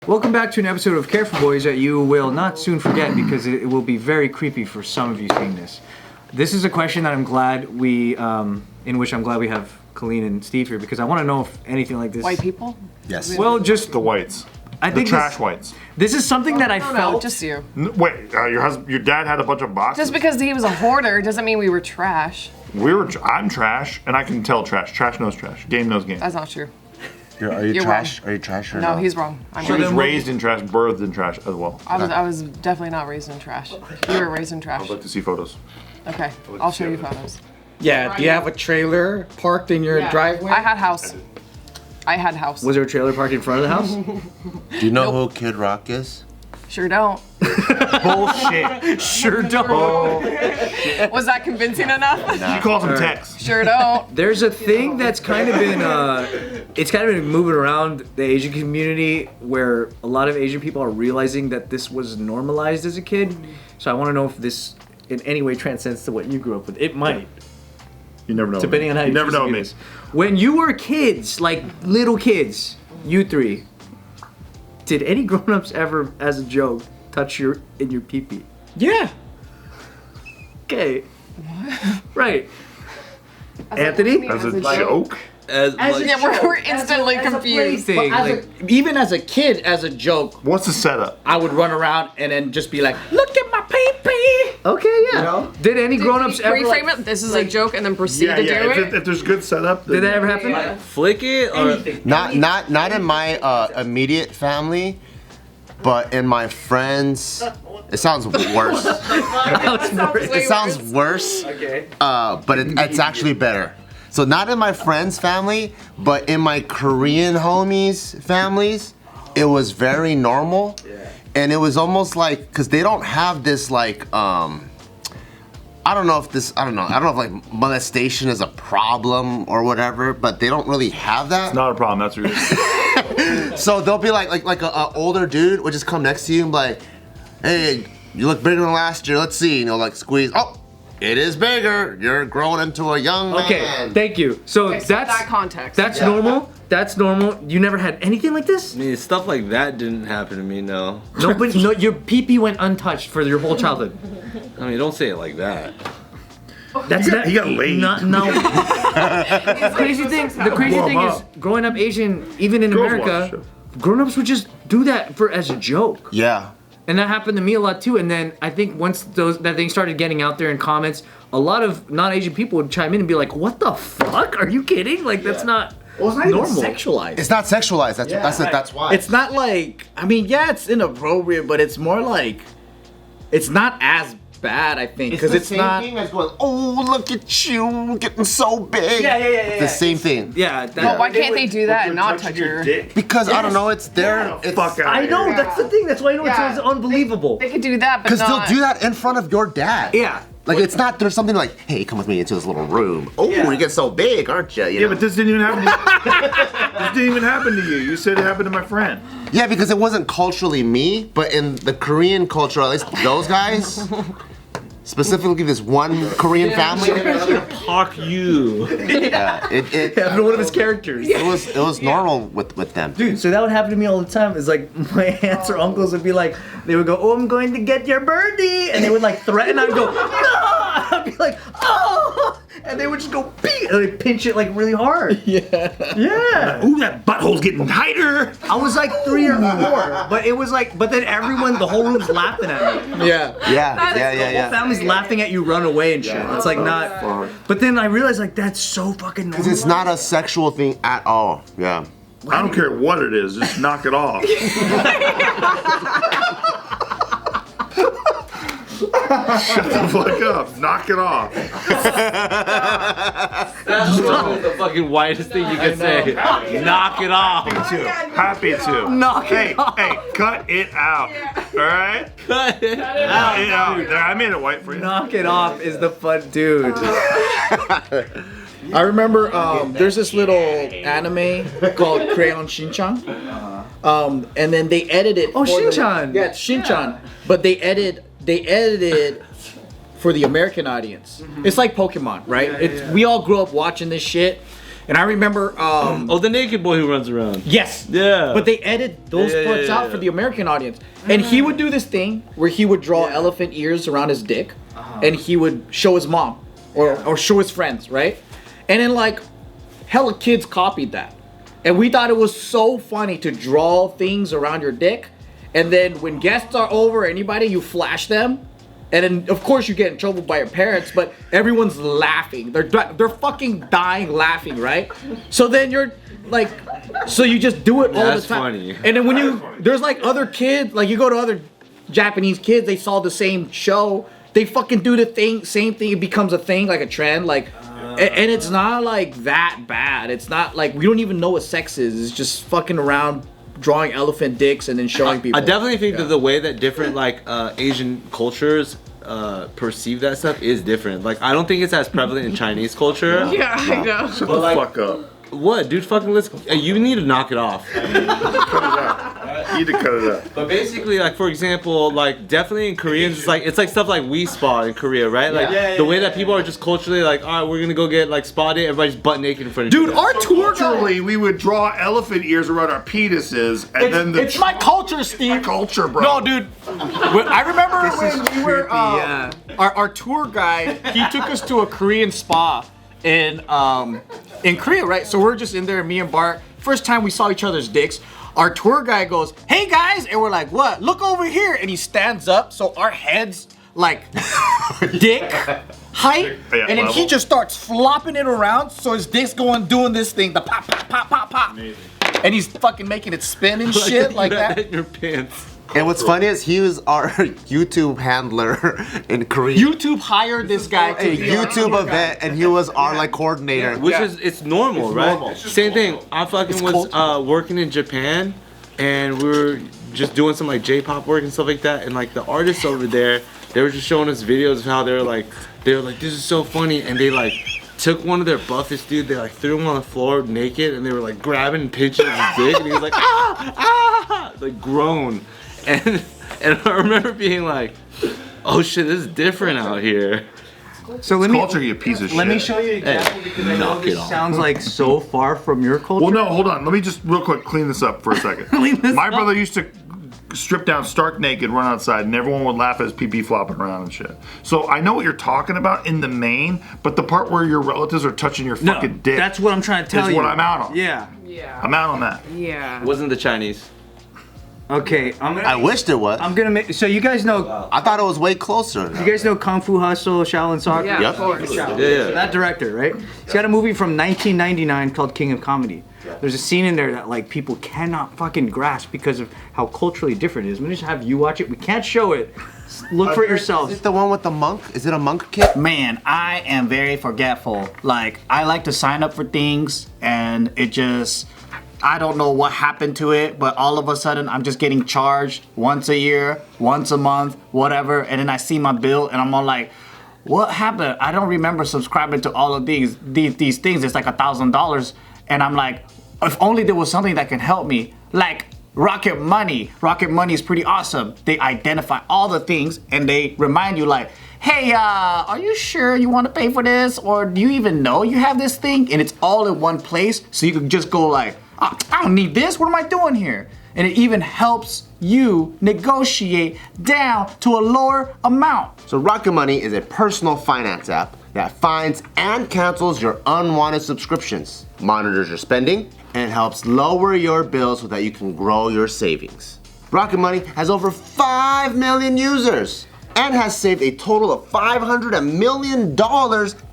Welcome back to an episode of Careful Boys that you will not soon forget because it will be very creepy for some of you seeing this. This is a question that I'm glad we, in which I'm glad we have Kalyne and Steve here because I want to know if anything like this. White people? Yes. Well, just the whites. I think the trash whites. This is something that I felt. No, just you. Wait, your dad had a bunch of boxes. Just because he was a hoarder doesn't mean we were trash. I'm trash, and I can tell trash. Trash knows trash. Game knows game. That's not true. Are you You're trash? wrong. Are you trash or No, no? he's wrong. I'm She was right. raised in trash, birthed in trash as well. I was definitely not raised in trash. You were raised in trash. I'd like to see photos. Okay, I'll show you photos. Yeah, do you have a trailer parked in your driveway? I had house. I had house. Was there a trailer parked in front of the house? Do you know who Kid Rock is? Sure don't. Bullshit. Sure don't. Was that convincing enough? She calls him Tex. Sure don't. There's a thing that's kind of been, it's kind of been moving around the Asian community where a lot of Asian people are realizing that this was normalized as a kid. So I want to know if this in any way transcends to what you grew up with. It might. You never know. Depending on how you never choose to know do me. this. When you were kids, like little kids, you three, did any grown-ups ever, as a joke, touch your PeePee? Yeah. Okay. What? Right. Anthony? As a joke? Yeah, we're instantly confused. Thing, But even as a kid, as a joke, What's the setup? I would run around and then just be like, "Look at my pee-pee." okay, yeah. You know? Did any grown-ups ever? Reframe it. This is a joke, and then proceed to do it. If there's good setup, then Did that ever happen? Flick it or Not in my immediate family, but in my friends. It sounds worse. It sounds worse. Okay. But it's actually better. So not in my friends' family, but in my Korean homies' families, it was very normal. Yeah. And it was almost like, cause they don't have this like, I don't know if like molestation is a problem or whatever, but they don't really have that. it's not a problem. That's what So they'll be like a older dude would just come next to you and be like, hey, you look bigger than last year, let's see. And he'll like squeeze, oh, it is bigger. You're growing into a young man. Okay, thank you. So Okay, so that's that context. That's normal. That's normal. You never had anything like this? I mean, stuff like that didn't happen to me. No. No, but no, your PeePee went untouched for your whole childhood. I mean, don't say it like that. That's not. he got laid. No. The crazy thing is, growing up Asian, even in Girls watch America, the grown-ups would just do that as a joke. Yeah. And that happened to me a lot too. And then I think once that thing started getting out there in comments, a lot of non-Asian people would chime in and be like, "What the fuck? Are you kidding? Like that's not Well, it's not normal." even sexualized. It's not sexualized. That's why. It's not like, I mean, yeah, it's inappropriate, but it's more like, it's not as bad, I think, because it's not. thing as going, oh, look at you getting so big. Yeah. It's the same thing. Yeah. Well, why can't they do that and not touch your? Because I don't know, it's their. It's, Fuck out. I know. That's the thing. That's why I know Yeah. it's unbelievable. They could do that, but Because not. they'll do that in front of your dad. Yeah. Like it's not. There's something like, hey, come with me into this little room. Oh, you get so big, aren't you? Yeah, but this didn't even happen. This didn't even happen to you. You said it happened to my friend. Yeah, because it wasn't culturally me, but in the Korean culture, at least those guys, specifically this one Korean family. Fuck you. Yeah, it Happened to one of his characters. it was normal with them. Dude, so that would happen to me all the time. It's like my aunts or uncles would be like, they would go, "Oh, I'm going to get your birdie," and they would like threaten. I'd go, "No!" I'd be like, "Oh!" And they would just go, "Beep!" and they'd pinch it like really hard. Yeah. Ooh, that butthole's getting tighter. I was like 3 or 4, but it was like, but then everyone, the whole room's laughing at me. Yeah. The whole family's laughing at you run away and shit. It's like not. But then I realized like that's so fucking normal. Because it's not a sexual thing at all. Yeah. I don't care what it is. Just knock it off. Shut the fuck up. Knock it off. That's the fucking whitest thing you can say. Knock it off. Happy to. Knock it off. Hey, cut it out. All right? Cut it Cut it out. There, I made it white for you. Knock it off is the fun, dude. I remember there's this little anime called Crayon Shin-chan. And then they edited. Oh, for the- Shin-chan. Yeah, it's Shin-chan. But they edited for the American audience. It's like Pokemon, right? We all grew up watching this shit. And I remember, Oh, the naked boy who runs around. yes, Yeah. but they edit those parts out for the American audience. And he would do this thing where he would draw elephant ears around his dick, and he would show his mom or show his friends, right? And then like, hella kids copied that, and we thought it was so funny to draw things around your dick, and then when guests are over, anybody, you flash them. And then, of course, you get in trouble by your parents, but everyone's laughing. They're fucking dying laughing, right? So then you're like, so you just do it all That's the time. funny. And then when there's like other kids, like you go to other Japanese kids, they saw the same show. They fucking do the same thing. It becomes a thing, like a trend, like, and it's not like that bad. It's not like we don't even know what sex is. It's just fucking around, drawing elephant dicks and then showing people. I definitely think that the way that different like Asian cultures perceive that stuff is different. Like I don't think it's as prevalent in Chinese culture. Yeah, I know. Shut the fuck up. What, dude? Fucking you need to knock it off. Cut it out. You need to cut it out. But basically, like for example, like definitely in Koreans, it's like stuff like we spa in Korea, right? Like the way that people are just culturally like, all right, we're gonna go get like spa day. Everybody's butt naked in front of Dude, you. our tour guide. Culturally, we would draw elephant ears around our penises, and then It's my culture, Steve. culture, bro. No, dude. I remember when we were yeah. our tour guide. He took us to a Korean spa in Korea, right? So we're just in there, me and Bart. First time we saw each other's dicks. Our tour guide goes, "Hey guys," and we're like, "What? Look over here!" And he stands up, so our heads like dick height, Yeah, and then he level. just starts flopping it around, so his dick's doing this thing, the pop, pop, pop, pop, pop, Amazing. and he's fucking making it spin and shit like You had that. in your pants. And what's funny is he was our YouTube handler in Korea. YouTube hired this guy to a be our YouTube tour event, and he was our like coordinator. Which is it's normal, right? normal. Same thing. I fucking was working in Japan, and we were just doing some like J-pop work and stuff like that. And like the artists over there, they were just showing us videos of how they were like, this is so funny, and they like took one of their buffest dude, they like threw him on the floor naked, and they were like grabbing and pinching his dick, and he was like like groan, and I remember being like, oh shit, this is different out here. So let me Culture, you piece of shit. let me show you an example because I know knock it this off. sounds like so far from your culture. Well, no, hold on. Let me just real quick clean this up for a second. My brother used to strip down stark naked, run outside, and everyone would laugh at his pee-pee flopping around and shit. So I know what you're talking about in the main, but the part where your relatives are touching your No, fucking dick that's what I'm trying to tell is you. what I'm out on. Yeah. Yeah. I'm out on that. Yeah. Wasn't the Chinese? Okay, I wished it was. I'm gonna make. So you guys know. I thought it was way closer. You guys know Kung Fu Hustle, Shaolin Soccer. Yeah, Yep. of course. Yeah. That director, right? He's got a movie from 1999 called King of Comedy. There's a scene in there that like people cannot fucking grasp because of how culturally different it is. I'm gonna just have you watch it. We can't show it. Look for it Is yourselves. it the one with the monk? Is it a monk kid? Man, I am very forgetful. Like, I like to sign up for things, and it just, I don't know what happened to it, but all of a sudden I'm just getting charged once a year, once a month, whatever, and then I see my bill, and I'm all like, what happened? I don't remember subscribing to all of these things. It's like $1,000, and I'm like, if only there was something that can help me. Like, Rocket Money. Rocket Money is pretty awesome. They identify all the things and they remind you like, hey, are you sure you want to pay for this? Or do you even know you have this thing? And it's all in one place, so you can just go like, I don't need this, what am I doing here? And it even helps you negotiate down to a lower amount. So Rocket Money is a personal finance app that finds and cancels your unwanted subscriptions, monitors your spending, and helps lower your bills so that you can grow your savings. Rocket Money has over 5 million users and has saved a total of $500 million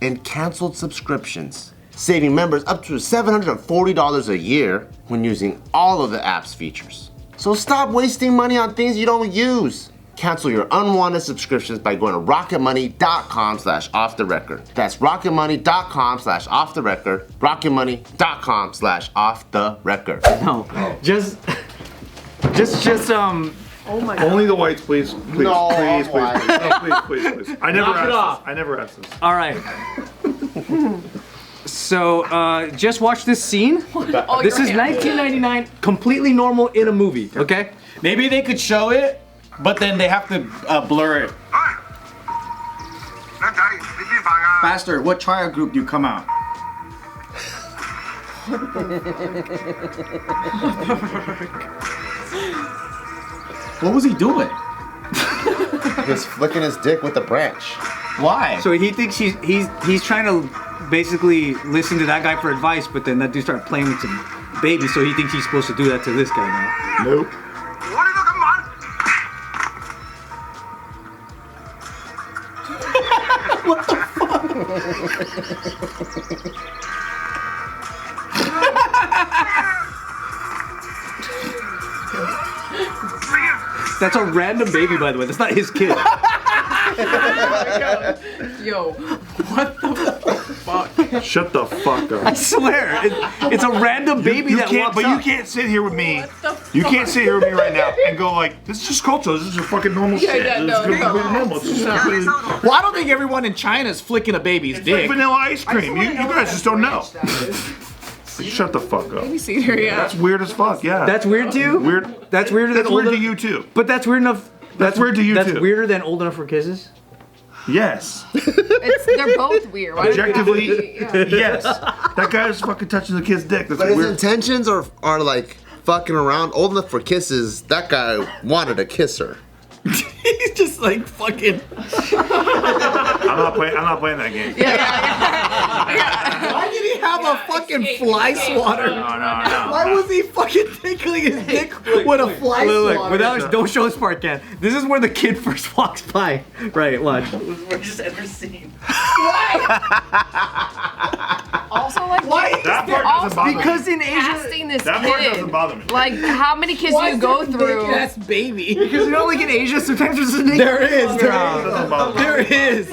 in canceled subscriptions, saving members up to $740 a year when using all of the app's features. So stop wasting money on things you don't use. Cancel your unwanted subscriptions by going to rocketmoney.com/offtherecord. That's rocketmoney.com/offtherecord. rocketmoney.com/offtherecord. No, just Oh my god. Only the whites, please. Please, No, please, please, white. please. No, please, please. I never Knock it asked off. this. I never asked this. all right. So just watch this scene. Oh, This your is hand. 1999, completely normal in a movie. Okay. Maybe they could show it, but then they have to blur it. Faster, what trial group do you come out? What was he doing? He was flicking his dick with a branch. Why? So he thinks he's trying to basically listen to that guy for advice, but then that dude started playing with some baby, so he thinks he's supposed to do that to this guy now. Nope. What the fuck? That's a random baby, by the way. That's not his kid. Yo, what the fuck? Shut the fuck up. I swear, it's a random baby that walks But up. you can't sit here with me. You can't sit here with me right now and go like, this is just culture. This is just fucking normal shit. yeah, This no, is completely no. normal. It's just completely Well, I don't think everyone in China is flicking a baby's like dick. vanilla ice cream. You guys just don't know. Shut the fuck up. You see her, yeah. That's weird as fuck. Yeah. That's weird to you? weird. That's weirder than That's weird old to enough. you too. But that's weird enough. That's weird to you That's too. weirder than old enough for kisses. Yes. They're both weird. Why Objectively, yeah. yes. That guy is fucking touching the kid's dick. That's But his weird. intentions are like fucking around. Old enough for kisses. That guy wanted to kiss her. He's just like fucking. I'm not playing that game. Why did he have a fucking fly swatter? No. Why was he fucking tickling his dick with a fly Look, swatter? without don't show us part, Ken. This is where the kid first walks by. Right, watch. Worst ever seen. Also, like, Why? That part doesn't bother me. Because in Asia, casting this That part kid. doesn't bother me. Like, how many kids do you go through? That's baby. because you know, like in Asia, sometimes there's a naked. There is. That doesn't bother me. There is.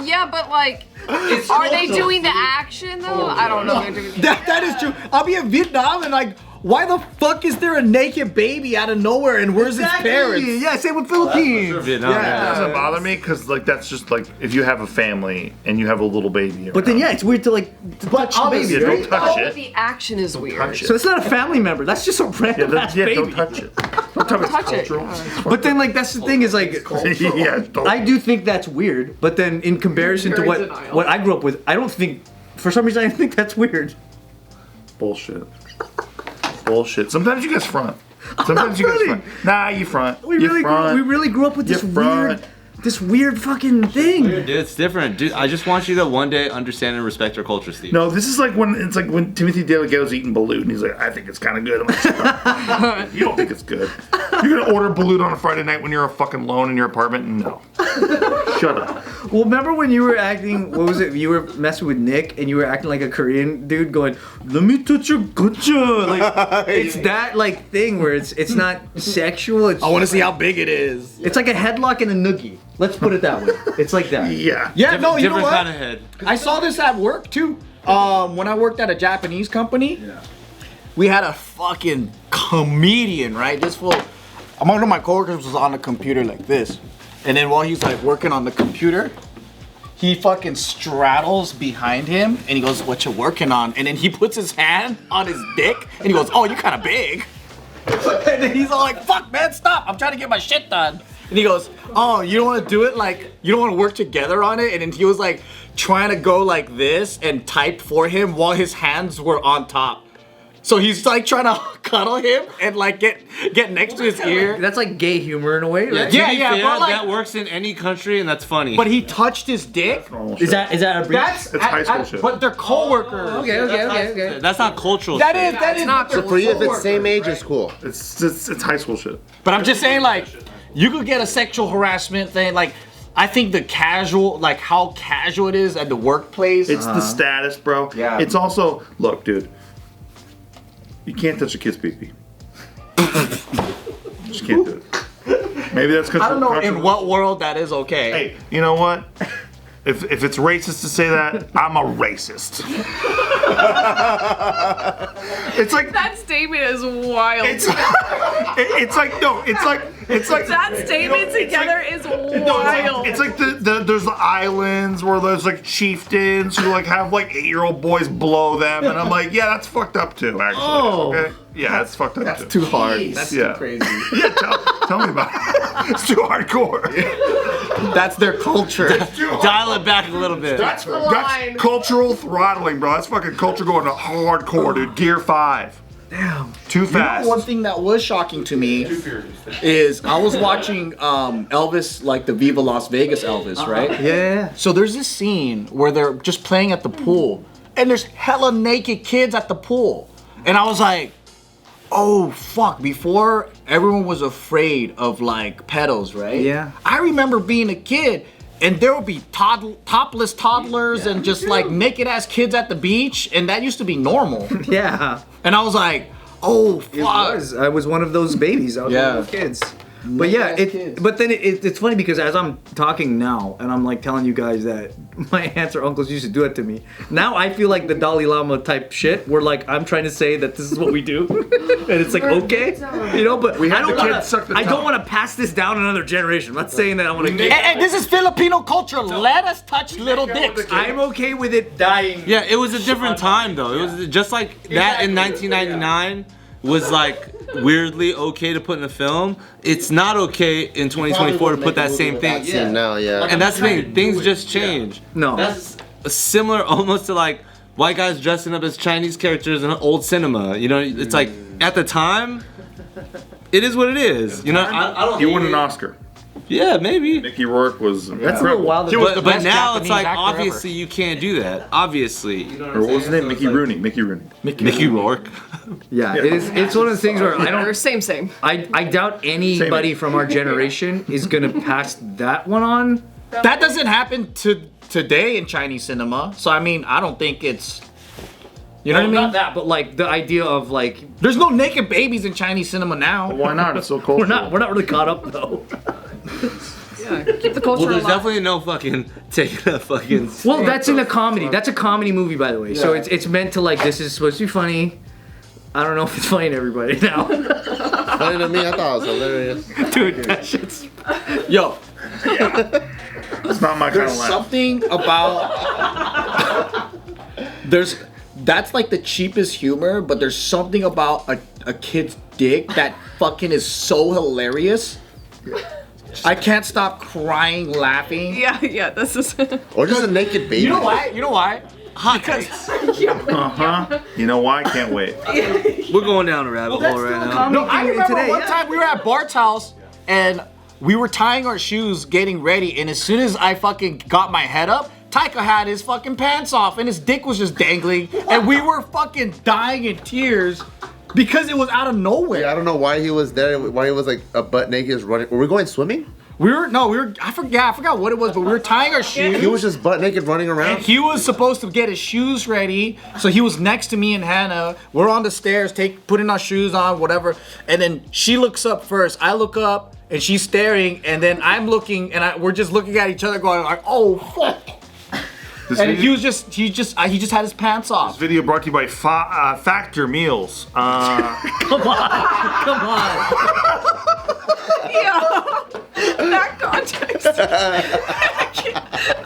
Yeah, but like, are they doing the action though? I don't know. They're doing the That is true. I'll be in Vietnam and like, why the fuck is there a naked baby out of nowhere and where's his parents? Yeah, same with Philippines. Vietnam, That yeah. doesn't bother me because like that's just like if you have a family and you have a little baby. But then yeah, it's weird to like touch the baby. Yeah, don't touch Oh, it. the action is weird. Touch it. So it's not a family member. That's just a Yeah, random ass yeah, baby. don't touch it. Don't touch it. Touch it. But then like that's the thing is like Yeah, don't. I do think that's weird. But then in comparison to Very denial. what I grew up with, I don't think for some reason I think that's weird. Bullshit. Bullshit. Sometimes you guys front. Sometimes you guys front. Nah, you front. We You really front. grew up with You this front. weird fucking thing. Dude, it's different. Dude, I just want you to one day understand and respect our culture, Steve. No, this is like when Timothy DeLaGhetto's eating balut and he's like, I think it's kind of good. I'm like, shut up. You don't think it's good. You're gonna order balut on a Friday night when you're alone in your apartment? No. Shut up. Well, remember when you were acting? What was it? You were messing with Nick, and you were acting like a Korean dude, going, "Let me touch your gutcha." Like it's that like thing where it's not sexual. It's I want to see how big it is. It's like a headlock and a noogie. Let's put it that way. It's like that. Yeah. Yeah, no, you know Different what? kind of head. I saw this at work too. When I worked at a Japanese company, we had a fucking comedian, right? This fool, one of my coworkers was on the computer like this, and then while he's like working on the computer, he fucking straddles behind him, and he goes, "What you working on?" And then he puts his hand on his dick, and he goes, "Oh, you kind of big." And then he's all like, "Fuck, man, stop! I'm trying to get my shit done." And he goes, "Oh, you don't want to do it like, you don't want to work together on it?" And then he was like trying to go like this and type for him while his hands were on top. So he's like trying to cuddle him and like get next to his ear. That's like gay humor in a way. Right? Yeah, To be yeah, fair, but like- that works in any country, and that's funny. But he touched his dick. Is that a breach? That's It's high school shit. But they're coworkers. Okay. that's not cultural. That shit. is not they're For you, if it's coworkers. same age, it's cool. It's high school shit. But I'm just saying, like, you could get a sexual harassment thing. Like, I think the casual, like how casual it is at the workplace. It's the status, bro. Yeah. It's also, look, dude. You can't touch a kid's pee-pee. Just can't do it. Maybe that's because I don't know in what world that is okay. Hey, you know what? If it's racist to say that, I'm a racist. It's like That statement is wild. it's It's like no, it's like That statement together is wild. it's like there's the islands where there's like chieftains who like have like 8-year-old boys blow them, and I'm like, yeah, that's fucked up too, actually. Oh. Okay? Yeah, that's fucked up That's too. too hard. That's Yeah. too crazy. Yeah, tell me about it. It's too hardcore. That's their culture. Dial it back a little bit. That's cultural throttling, bro. That's fucking culture going to hardcore, dude. Gear 5. Damn. Too fast. One thing that was shocking to me is I was watching Elvis, like the Viva Las Vegas Elvis, right? Yeah. So there's this scene where they're just playing at the pool, and there's hella naked kids at the pool. And I was like, oh fuck, before everyone was afraid of like pedos, right? Yeah. I remember being a kid and there would be topless toddlers and just like naked ass kids at the beach, and that used to be normal. Yeah. And I was like, oh fuck. It was. I was one of those babies. I was one of those kids. But yeah, but then it's funny because as I'm talking now and I'm like telling you guys that my aunts or uncles used to do it to me, now I feel like the Dalai Lama type shit where like I'm trying to say that this is what we do and it's like okay, you know, but I don't want to pass this down another generation. I'm not saying that I want to get And this is Filipino culture. Let us touch little dicks. I'm okay with it dying. Yeah, it was a different time though. It was just like that in 1999 was like weirdly okay to put in a film. It's not okay in 2024 to put that same thing. Yeah. Now, yeah. And that's the thing, things just change. No. That's similar almost to like white guys dressing up as Chinese characters in old cinema. You know, it's like at the time, it is what it is. You know, I don't. He won an Oscar. Yeah, maybe. Mickey Rourke was. That's a little wild. But now it's like obviously you can't do that. Obviously. Or what was his name? Mickey Rooney. Mickey Rourke. Yeah, it's one of the things where I don't. Or same. I doubt anybody from our generation is gonna pass that one on. That doesn't happen today in Chinese cinema. So I mean, I don't think it's. You know what I mean? Not that, but like the idea of like There's no naked babies in Chinese cinema now. Why not? It's so cool. we're not really caught up though. Yeah, keep the culture Well, there's alive. definitely no fucking taking a fucking. Well, that's in a comedy. That's a comedy movie, by the way. So it's meant to like this is supposed to be funny. I don't know if it's funny to everybody now. Funny to me, I thought it was hilarious. Dude, that shit's. Yo, It's not my kind there's of laugh. something about that's like the cheapest humor, but there's something about a kid's dick that fucking is so hilarious. I can't stop crying, laughing. Yeah, this is. Or just a naked baby. You know why? Hot takes. You know why? Can't wait. We're going down a rabbit hole right now. No, I remember one time we were at Bart's house and we were tying our shoes, getting ready, and as soon as I fucking got my head up, Taika had his fucking pants off and his dick was just dangling, and we were fucking dying in tears because it was out of nowhere. I don't know why he was there. Why he was like a butt naked just running. Were we going swimming? I forgot what it was, but we were tying our shoes. He was just butt naked running around. And he was supposed to get his shoes ready, so he was next to me and Hannah. We're on the stairs, putting our shoes on, whatever. And then she looks up first. I look up, and she's staring. And then I'm looking, and we're just looking at each other, going like, "Oh fuck!" And he just had his pants off. This video brought to you by Factor Meals. Come on. Yeah. That context.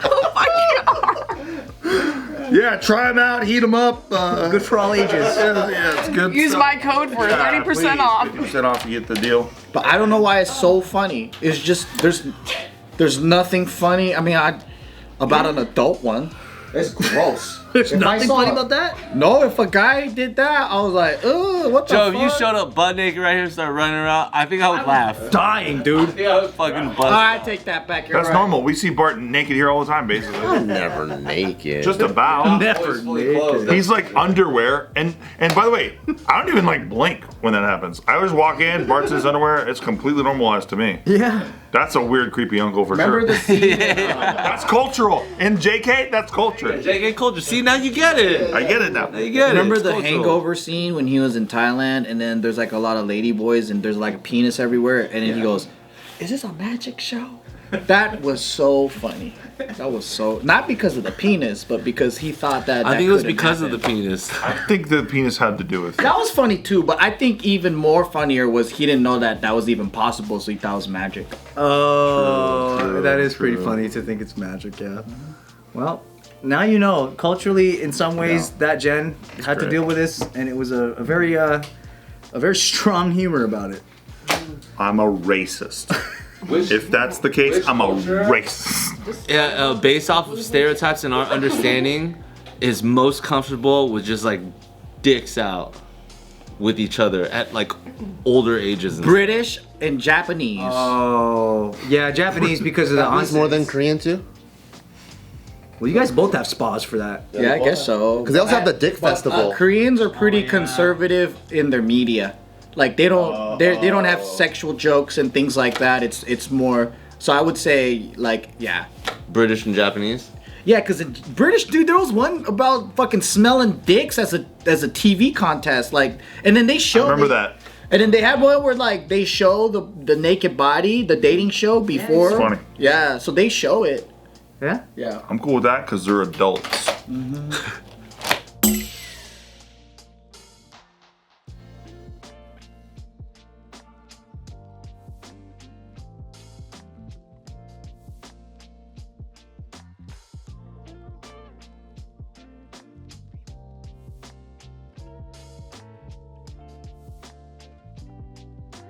Oh my god. Yeah, try them out, heat them up. Good for all ages. Yeah, it's good. Use stuff. my code for 30% off. 50% off to get the deal. But I don't know why it's so funny. It's just there's nothing funny. I mean, about an adult one. It's gross. There's If I nothing saw- funny about that. No, if a guy did that, I was like, ugh, what the Joe, fuck? if you showed up butt naked right here and started running around, I think I would laugh. Dying, dude. I would fucking bust. I take that back. You're That's right. normal. We see Bart naked here all the time, basically. Never naked. Just about. Never naked. He's like underwear, and by the way, I don't even like blink when that happens. I always walk in, Bart's in his underwear. It's completely normalized to me. Yeah. That's a weird, creepy uncle for Remember sure. the scene? That's cultural. In JK, that's culture. JK culture. See, now you get it. I get it now. Now you get Remember it. It's the cultural. hangover scene when he was in Thailand and then there's like a lot of lady boys and there's like a penis everywhere and then he goes, "Is this a magic show?" That was so funny. That was so not because of the penis, but because he thought that. I think it was because of the penis. I think the penis had to do with it. That was funny too, but I think even more funnier was he didn't know that was even possible, so he thought it was magic. Oh, that is pretty funny to think it's magic, yeah. Well, now you know. Culturally, in some ways, that Jen had to great. deal with this, and it was a very strong humor about it. I'm a racist. If that's the case, I'm a racist. Yeah, based off of stereotypes and our understanding, is most comfortable with just like dicks out with each other at like older ages. And British and Japanese. Oh, yeah, Japanese because of the Japanese more than onsets. Korean too? Well, you guys both have spas for that. Yeah, I guess so. Because they also have the Dick Festival. Koreans are pretty conservative in their media. Like they don't they don't have sexual jokes and things like that. It's more. So I would say like yeah. British and Japanese. Yeah, because the British dude, there was one about fucking smelling dicks as a TV contest, like, and then they show. I remember that. And then they had one where like they show the naked body, the dating show before. It's funny. Yeah, so they show it. Yeah? Yeah. I'm cool with that because they're adults.